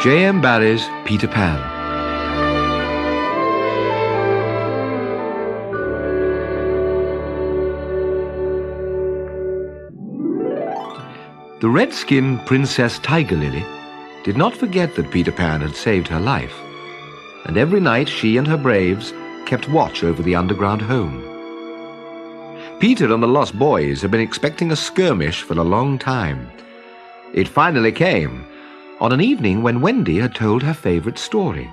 J.M. Barrie's Peter Pan. The red-skinned Princess Tiger Lily did not forget that Peter Pan had saved her life, and every night she and her braves kept watch over the underground home. Peter and the Lost Boys had been expecting a skirmish for a long time. It finally came, on an evening when Wendy had told her favorite story.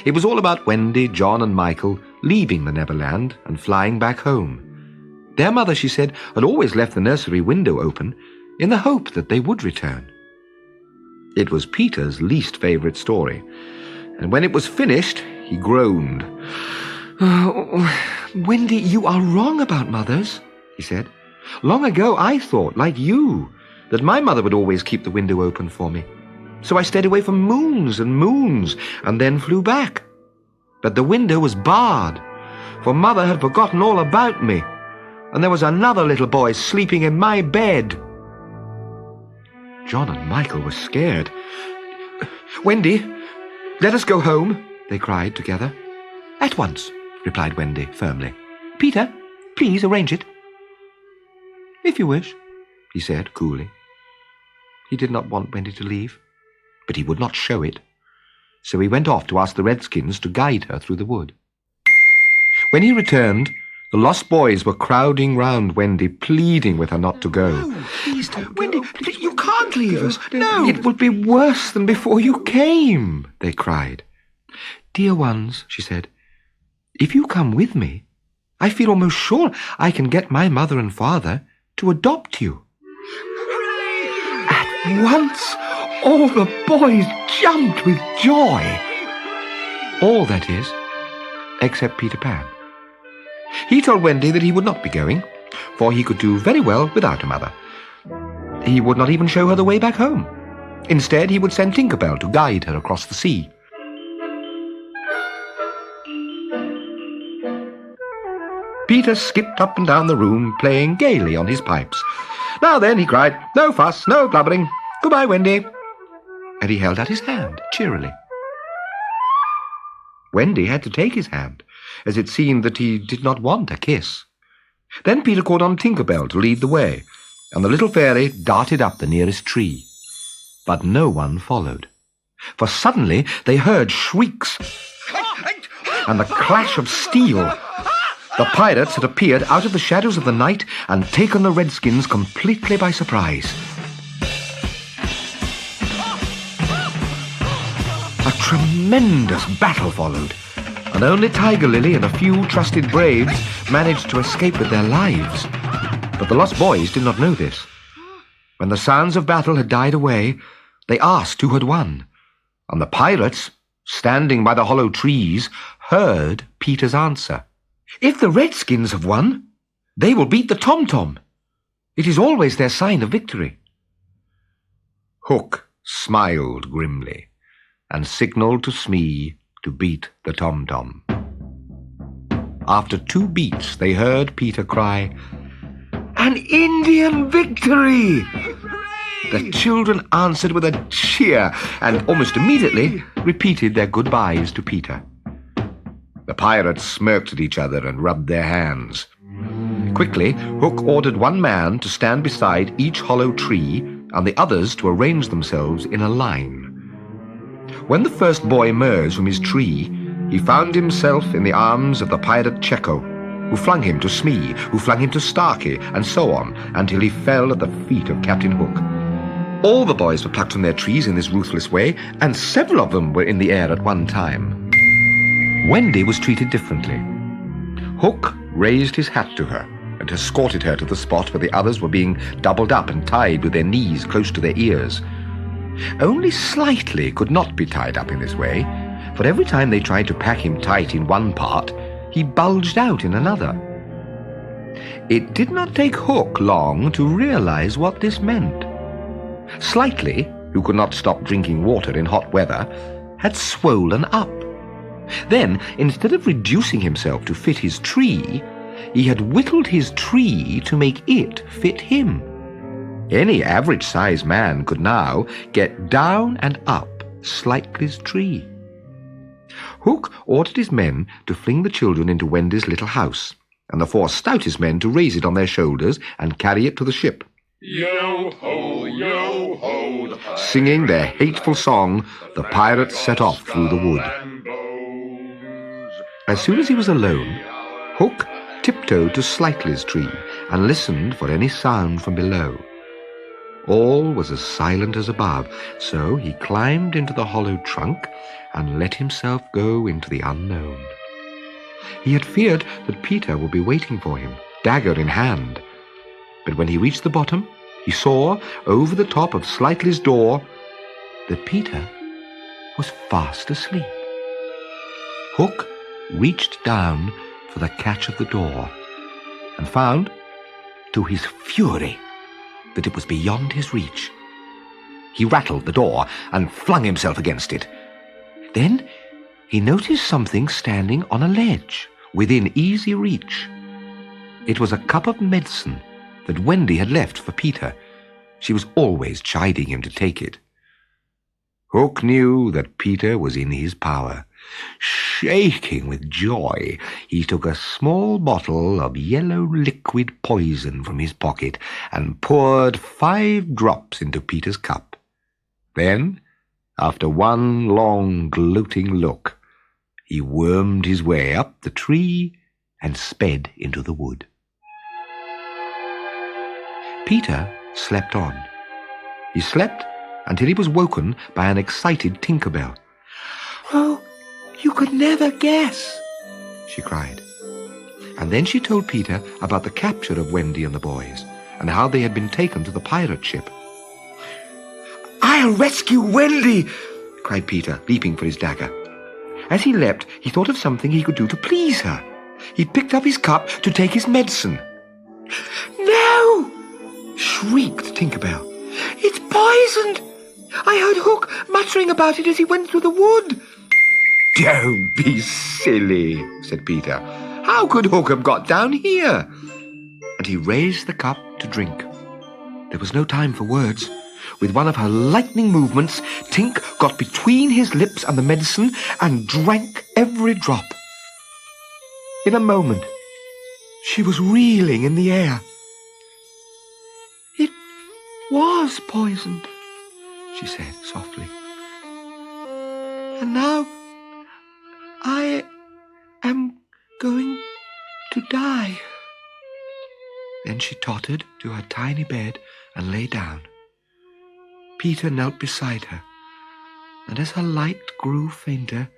It was all about Wendy, John, and Michael leaving the Neverland and flying back home. Their mother, she said, had always left the nursery window open in the hope that they would return. It was Peter's least favorite story, and when it was finished, he groaned. "Oh, Wendy, you are wrong about mothers," he said. "Long ago I thought, like you, that my mother would always keep the window open for me. So I stayed away for moons and moons and then flew back. But the window was barred, for Mother had forgotten all about me, and there was another little boy sleeping in my bed." John and Michael were scared. "Wendy, let us go home," they cried together. "At once," replied Wendy firmly. "Peter, please arrange it." "If you wish," he said coolly. He did not want Wendy to leave, but he would not show it, so he went off to ask the Redskins to guide her through the wood. When he returned, the Lost Boys were crowding round Wendy, pleading with her not to go. "No, please don't go. Wendy, you can't leave us. No. "It would be worse than before you came," they cried. "Dear ones," she said, "if you come with me, I feel almost sure I can get my mother and father to adopt you." Hooray! At once, all the boys jumped with joy. All, that is, except Peter Pan. He told Wendy that he would not be going, for he could do very well without a mother. He would not even show her the way back home. Instead, he would send Tinker Bell to guide her across the sea. Peter skipped up and down the room, playing gaily on his pipes. "Now then," he cried, "no fuss, no blubbering. Goodbye, Wendy." And he held out his hand cheerily. Wendy had to take his hand, as it seemed that he did not want a kiss. Then Peter called on Tinker Bell to lead the way, and the little fairy darted up the nearest tree. But no one followed, for suddenly they heard shrieks and the clash of steel. The pirates had appeared out of the shadows of the night and taken the Redskins completely by surprise. A tremendous battle followed, and only Tiger Lily and a few trusted braves managed to escape with their lives. But the Lost Boys did not know this. When the sounds of battle had died away, they asked who had won, and the pirates, standing by the hollow trees, heard Peter's answer. "If the Redskins have won, they will beat the Tom-Tom. It is always their sign of victory." Hook smiled grimly and signaled to Smee to beat the Tom-Tom. After 2 beats, they heard Peter cry, "An Indian victory!" The children answered with a cheer and almost immediately repeated their goodbyes to Peter. The pirates smirked at each other and rubbed their hands. Quickly, Hook ordered one man to stand beside each hollow tree and the others to arrange themselves in a line. When the first boy emerged from his tree, he found himself in the arms of the pirate Checo, who flung him to Smee, who flung him to Starkey, and so on, until he fell at the feet of Captain Hook. All the boys were plucked from their trees in this ruthless way, and several of them were in the air at one time. Wendy was treated differently. Hook raised his hat to her and escorted her to the spot where the others were being doubled up and tied with their knees close to their ears. Only Slightly could not be tied up in this way, for every time they tried to pack him tight in one part, he bulged out in another. It did not take Hook long to realize what this meant. Slightly, who could not stop drinking water in hot weather, had swollen up. Then, instead of reducing himself to fit his tree, he had whittled his tree to make it fit him. Any average-sized man could now get down and up Slightly's tree. Hook ordered his men to fling the children into Wendy's little house, and the 4 stoutest men to raise it on their shoulders and carry it to the ship. Yo-ho, yo-ho, Singing their hateful song, the pirates set off through the wood. As soon as he was alone, Hook tiptoed to Slightly's tree and listened for any sound from below. All was as silent as above, so he climbed into the hollow trunk and let himself go into the unknown. He had feared that Peter would be waiting for him, dagger in hand. But when he reached the bottom, he saw, over the top of Slightly's door, that Peter was fast asleep. Hook reached down for the catch of the door and found, to his fury, that it was beyond his reach. He rattled the door and flung himself against it. Then he noticed something standing on a ledge within easy reach. It was a cup of medicine that Wendy had left for Peter. She was always chiding him to take it. Hook knew that Peter was in his power. Shaking with joy, he took a small bottle of yellow liquid poison from his pocket and poured 5 drops into Peter's cup. Then, after one long gloating look, he wormed his way up the tree and sped into the wood. Peter slept on. He slept until he was woken by an excited Tinker Bell. Oh, you could never guess, she cried. And then she told Peter about the capture of Wendy and the boys, and how they had been taken to the pirate ship. I'll rescue Wendy, cried Peter, leaping for his dagger. As he leapt, he thought of something he could do to please her. He picked up his cup to take his medicine. No! Shrieked Tinker Bell. It's poisoned! I heard Hook muttering about it as he went through the wood. Don't be silly, said Peter. How could Hook have got down here? And he raised the cup to drink. There was no time for words. With one of her lightning movements, Tink got between his lips and the medicine and drank every drop. In a moment, she was reeling in the air. It was poisoned, she said softly. and now I am going to die. Then she tottered to her tiny bed and lay down. Peter knelt beside her, and as her light grew fainter,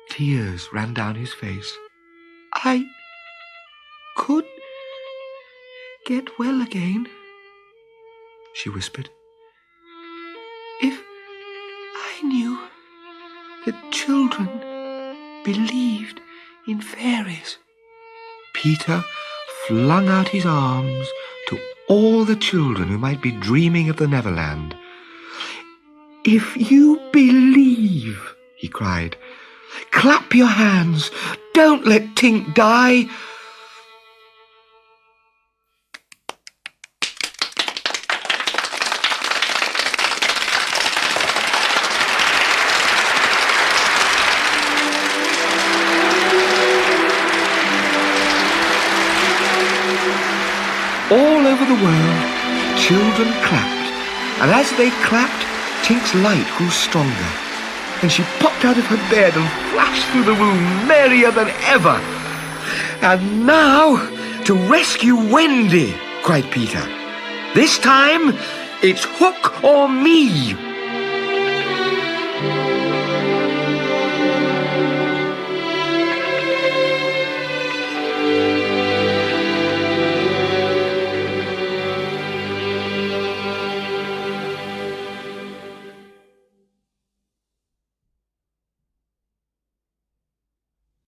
tears ran down his face. I could get well again, she whispered. If I knew that children believed in fairies. Peter flung out his arms to all the children who might be dreaming of the Neverland. If you believe, he cried, clap your hands. Don't let Tink die. All over the world, children clapped, and as they clapped, Tink's light grew stronger, and she popped out of her bed and flashed through the room merrier than ever. And now to rescue Wendy, cried Peter. This time, it's Hook or me.